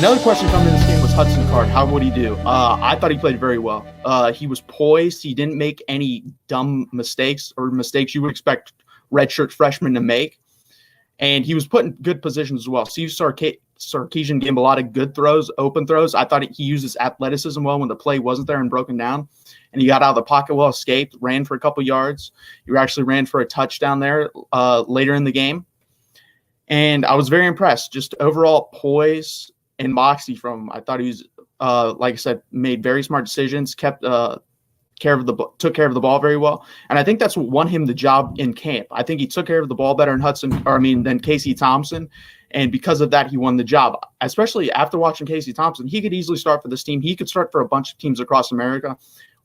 Another question coming in this game was Hudson Card. How would he do? I thought he played very well. He was poised. He didn't make any dumb mistakes or mistakes you would expect redshirt freshmen to make. And he was put in good positions as well. Steve Sarkisian gave him a lot of good throws, open throws. I thought he used his athleticism well when the play wasn't there and broken down. And he got out of the pocket well, escaped, ran for a couple yards. He actually ran for a touchdown there later in the game. And I was very impressed. Just overall poise and moxie from him. I thought he was, like I said, made very smart decisions, took care of the ball very well. And I think that's what won him the job in camp. I think he took care of the ball better than Casey Thompson. And because of that, he won the job, especially after watching Casey Thompson. He could easily start for this team. He could start for a bunch of teams across America.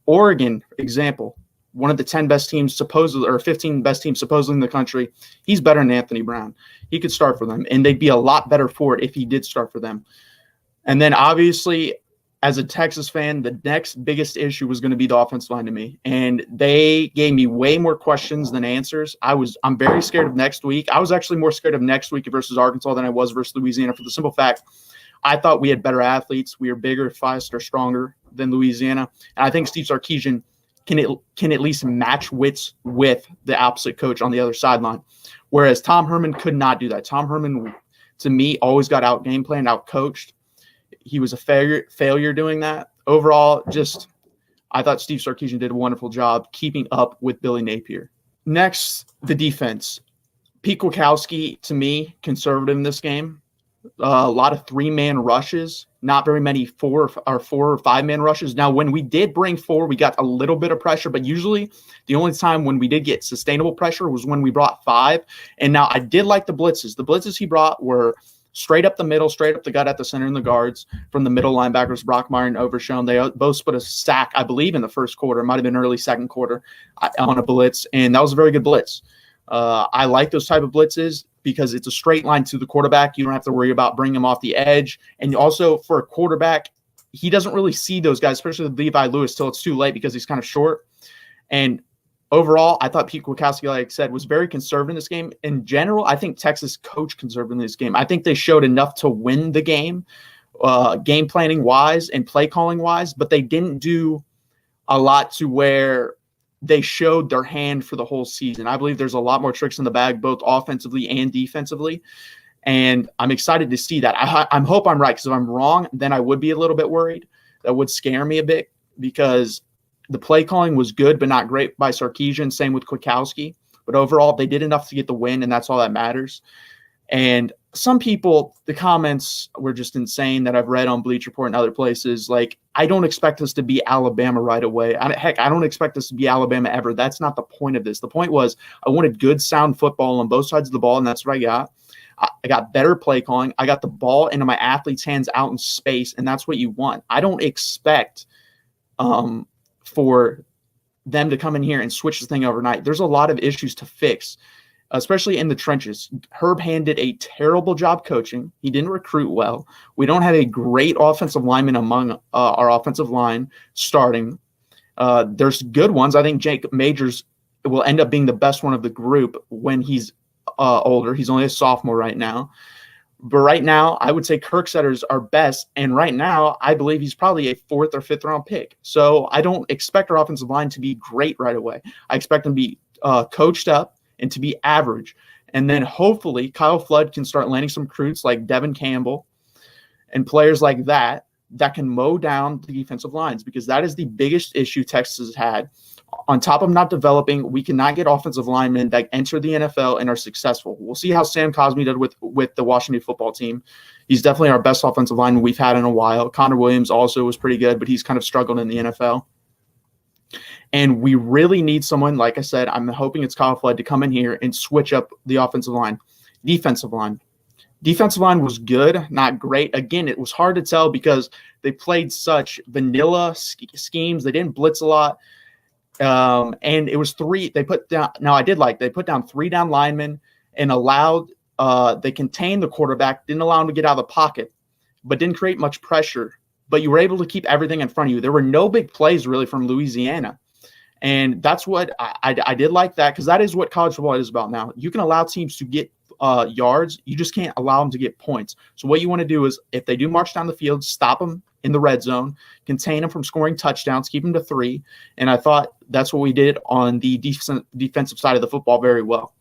Oregon, example, one of the 10 best teams supposedly, or 15 best teams supposedly in the country. He's better than Anthony Brown. He could start for them, and they'd be a lot better for it if he did start for them. And then obviously, as a Texas fan, the next biggest issue was going to be the offensive line to me. And they gave me way more questions than answers. I'm very scared of next week. I was actually more scared of next week versus Arkansas than I was versus Louisiana for the simple fact I thought we had better athletes. We were bigger, faster, stronger than Louisiana. And I think Steve Sarkisian can at least match wits with the opposite coach on the other sideline. Whereas Tom Herman could not do that. Tom Herman, to me, always got out game planned, out coached. He was a failure doing that. Overall, I thought Steve Sarkisian did a wonderful job keeping up with Billy Napier. Next, the defense. Pete Kwiatkowski, to me, conservative in this game. A lot of 3-man rushes, not very many 4 or 5-man rushes. Now, when we did bring 4, we got a little bit of pressure, but usually the only time when we did get sustainable pressure was when we brought 5. And now I did like the blitzes. The blitzes he brought were straight up the middle, straight up the gut at the center and the guards from the middle linebackers, Brockmeyer and Overshown. They both split a sack, I believe, in the first quarter. It might have been early second quarter on a blitz, and that was a very good blitz. I like those type of blitzes because it's a straight line to the quarterback. You don't have to worry about bringing him off the edge. And also for a quarterback, he doesn't really see those guys, especially Levi Lewis, till it's too late because he's kind of short. And overall, I thought Pete Kwiatkowski, like I said, was very conservative in this game. In general, I think Texas coached conservative in this game. I think they showed enough to win the game, game planning wise and play calling wise, but they didn't do a lot to where they showed their hand for the whole season. I believe there's a lot more tricks in the bag, both offensively and defensively. And I'm excited to see that. I hope I'm right, because if I'm wrong, then I would be a little bit worried. That would scare me a bit, because the play calling was good, but not great by Sarkisian. Same with Kwiatkowski. But overall, they did enough to get the win, and that's all that matters. And some people, the comments were just insane that I've read on Bleacher Report and other places. Like, I don't expect us to be Alabama right away. I don't expect us to be Alabama ever. That's not the point of this. The point was I wanted good, sound football on both sides of the ball, and that's what I got. I got better play calling. I got the ball into my athletes' hands out in space, and that's what you want. I don't expect for them to come in here and switch the thing overnight. There's a lot of issues to fix, especially in the trenches. Herb Hand did a terrible job coaching. He didn't recruit well. We don't have a great offensive lineman among our offensive line starting. There's good ones. I think Jake Majors will end up being the best one of the group when he's older. He's only a sophomore right now. But right now, I would say Kirksetter's our best. And right now, I believe he's probably a 4th or 5th round pick. So I don't expect our offensive line to be great right away. I expect them to be coached up and to be average. And then hopefully Kyle Flood can start landing some recruits like Devin Campbell and players like that can mow down the defensive lines, because that is the biggest issue Texas has had. On top of not developing, we cannot get offensive linemen that enter the NFL and are successful. We'll see how Sam Cosmi did with the Washington football team. He's definitely our best offensive lineman we've had in a while. Connor Williams also was pretty good, but he's kind of struggled in the NFL. And we really need someone, like I said, I'm hoping it's Kyle Flood, to come in here and switch up the offensive line. Defensive line. Defensive line was good, not great. Again, it was hard to tell because they played such vanilla schemes. They didn't blitz a lot. And it was 3. They put down. Now they put down 3 down linemen and allowed. They contained the quarterback, didn't allow him to get out of the pocket, but didn't create much pressure. But you were able to keep everything in front of you. There were no big plays really from Louisiana, and that's what I did like that, because that is what college football is about now. You can allow teams to get yards, you just can't allow them to get points. So what you want to do is, if they do march down the field, stop them in the red zone, contain them from scoring touchdowns, keep them to 3. And I thought that's what we did on the defensive side of the football very well.